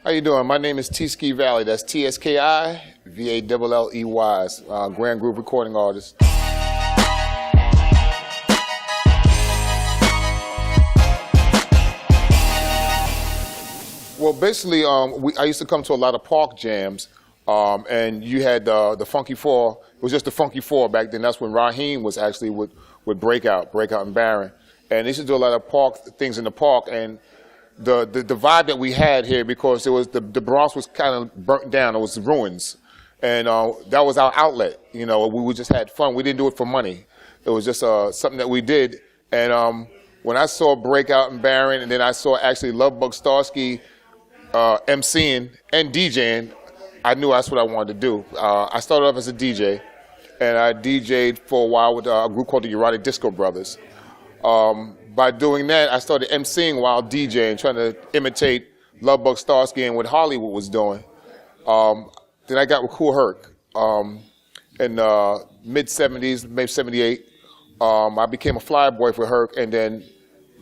How you doing? My name is T-Ski Valley. That's T-S-K-I-V-A-L-L-E-Y. Grand Group recording artist. Well, basically, I used to come to a lot of park jams, and you had the Funky Four. It was just the Funky Four back then. That's when Raheem was actually with Breakout and Baron. And they used to do a lot of park things in the park. And the vibe that we had here, because it was the Bronx was kind of burnt down. It was ruins, and that was our outlet. You know, we just had fun. We didn't do it for money. It was just something that we did. And when I saw Breakout and Baron, and then I saw actually Lovebug Starsky MCing and DJing, I knew that's what I wanted to do. I started off as a DJ, and I DJed for a while with a group called the Erotic Disco Brothers. By doing that, I started MCing while DJing, trying to imitate Lovebug Starsky and what Hollywood was doing. Then I got with Kool Herc in mid-'70s, maybe '78. I became a fly boy for Herc, and then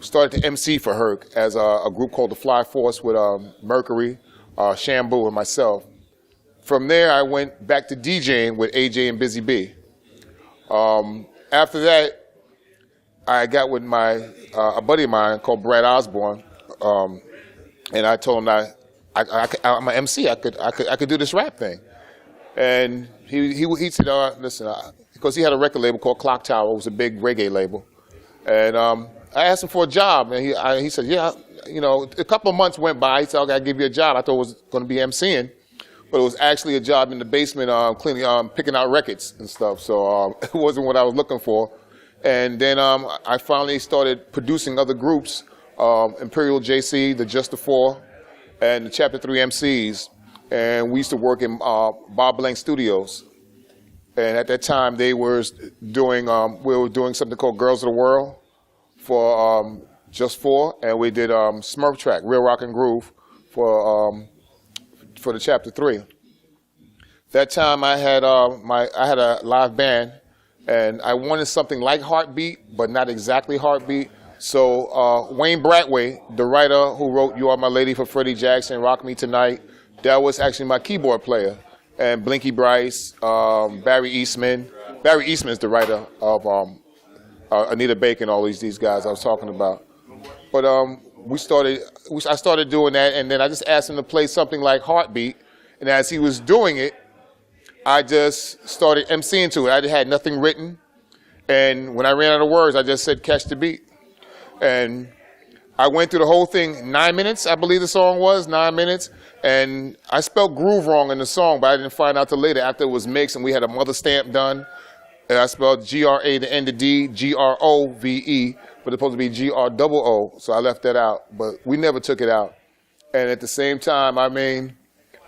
started to MC for Herc as a group called the Fly Force with Mercury, Shambu, and myself. From there, I went back to DJing with AJ and Busy B. After that, I got with a buddy of mine called Brad Osborne, and I told him I'm an MC. I could do this rap thing, and he said, listen, because he had a record label called Clock Tower. It was a big reggae label, and I asked him for a job, and he said, yeah, you know. A couple of months went by. He said, okay, I'll give you a job. I thought it was going to be MCing, but it was actually a job in the basement, cleaning, picking out records and stuff. So it wasn't what I was looking for. And then I finally started producing other groups, Imperial JC, the Just the Four, and the Chapter 3 MCs. And we used to work in Bob Blank Studios. And at that time, we were doing something called Girls of the World for Just Four, and we did Smurf Track, Real Rock and Groove for the Chapter 3. That time I had a live band. And I wanted something like Heartbeat, but not exactly Heartbeat. So Wayne Bradway, the writer who wrote You Are My Lady for Freddie Jackson, Rock Me Tonight, that was actually my keyboard player. And Blinky Bryce, Barry Eastman. Barry Eastman is the writer of Anita Baker and all these guys I was talking about. But I started doing that, and then I just asked him to play something like Heartbeat. And as he was doing it, I just started MCing to it. I had nothing written. And when I ran out of words, I just said, catch the beat. And I went through the whole thing, 9 minutes, I believe the song was, 9 minutes. And I spelled groove wrong in the song, but I didn't find out till later after it was mixed and we had a mother stamp done. And I spelled G-R-A to end the D, G-R-O-V-E, but it's supposed to be G-R-O-O, so I left that out. But we never took it out. And at the same time, I mean,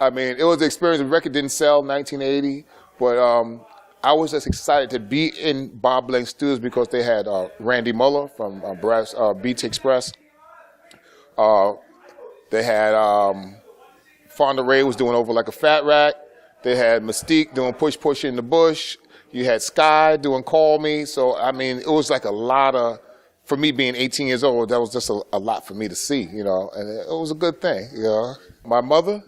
it was the experience. The record didn't sell in 1980, but I was just excited to be in Bob Blank Studios because they had Randy Muller from Beats Express. They had Fonda Ray was doing Over Like a Fat Rat. They had Mystique doing Push in the Bush. You had Sky doing Call Me. So, I mean, it was like a lot of, for me being 18 years old, that was just a lot for me to see, you know, and it was a good thing, you know. My mother,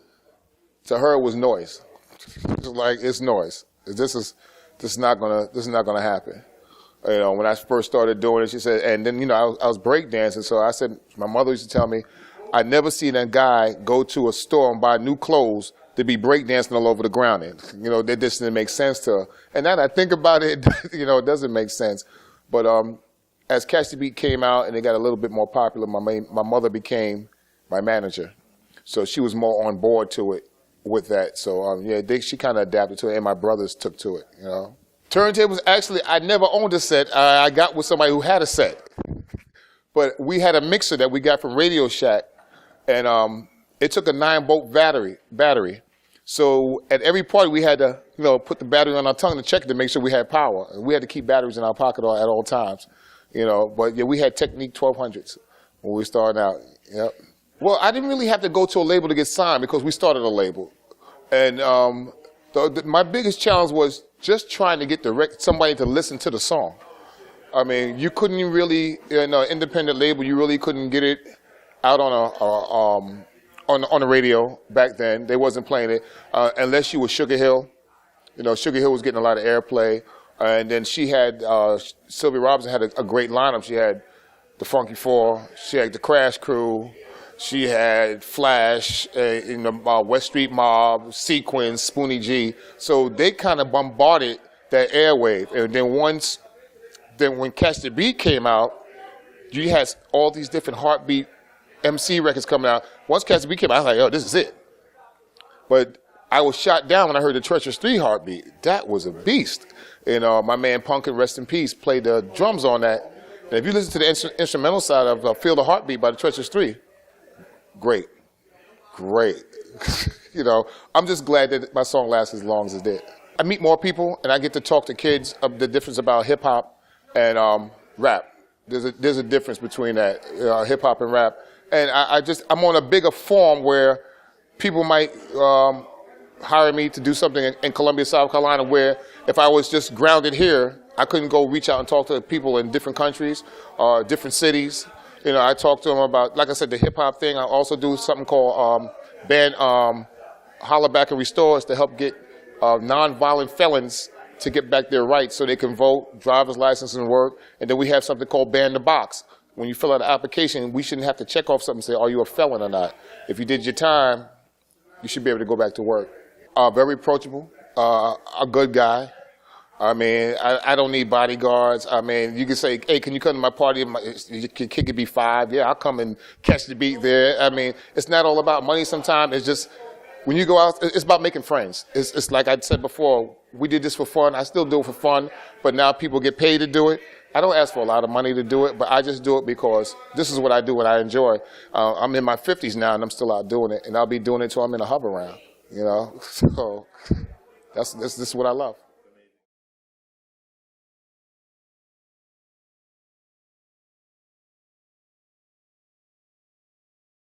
to her, it was noise. It's like, it's noise. This is not gonna happen. You know, when I first started doing it, she said, and then, you know, I was breakdancing, so I said, my mother used to tell me, I never seen a guy go to a store and buy new clothes to be breakdancing all over the ground in. You know, that just didn't make sense to her. And now that I think about it, you know, it doesn't make sense. But as Catch the Beat came out and it got a little bit more popular, my mother became my manager. So she was more on board to it with that. So yeah, she kind of adapted to it, and my brothers took to it, you know. Turntables, actually, I never owned a set. I got with somebody who had a set. But we had a mixer that we got from Radio Shack, and it took a 9-volt battery. So at every party, we had to, you know, put the battery on our tongue to check it to make sure we had power. And we had to keep batteries in our pocket at all times, you know. But yeah, we had Technique 1200s when we started out. Yep. Well, I didn't really have to go to a label to get signed because we started a label. And my biggest challenge was just trying to get somebody to listen to the song. I mean, you couldn't really, in an independent label, you really couldn't get it out on on the radio back then. They wasn't playing it unless you were Sugar Hill. You know, Sugar Hill was getting a lot of airplay. And then she had, Sylvia Robinson had a great lineup. She had the Funky Four, she had the Crash Crew, she had Flash, in the West Street Mob, Sequence, Spoonie G. So they kind of bombarded that airwave. And then when Catch the Beat came out, you had all these different heartbeat MC records coming out. Once Catch the Beat came out, I was like, oh, this is it. But I was shot down when I heard the Treacherous 3 heartbeat. That was a beast. And my man Punkin, rest in peace, played the drums on that. And if you listen to the instrumental side of Feel the Heartbeat by the Treacherous 3, great. You know, I'm just glad that my song lasts as long as it did. I meet more people, and I get to talk to kids of the difference about hip-hop and rap. There's a difference between that, hip-hop and rap. And I'm on a bigger form where people might hire me to do something in Columbia, South Carolina, where if I was just grounded here, I couldn't go reach out and talk to people in different countries or different cities. You know, I talk to them about, like I said, the hip-hop thing. I also do something called band Holler Back and Restores to help get nonviolent felons to get back their rights so they can vote, driver's license, and work. And then we have something called Ban the Box. When you fill out an application, we shouldn't have to check off something and say, are you a felon or not? If you did your time, you should be able to go back to work. Very approachable, a good guy. I mean, I don't need bodyguards. I mean, you can say, hey, can you come to my party? Your kid could be 5. Yeah, I'll come and catch the beat there. I mean, it's not all about money sometimes. It's just, when you go out, it's about making friends. It's like I said before, we did this for fun. I still do it for fun, but now people get paid to do it. I don't ask for a lot of money to do it, but I just do it because this is what I do and I enjoy. I'm in my 50s now and I'm still out doing it, and I'll be doing it until I'm in a hover round, you know? So this is what I love.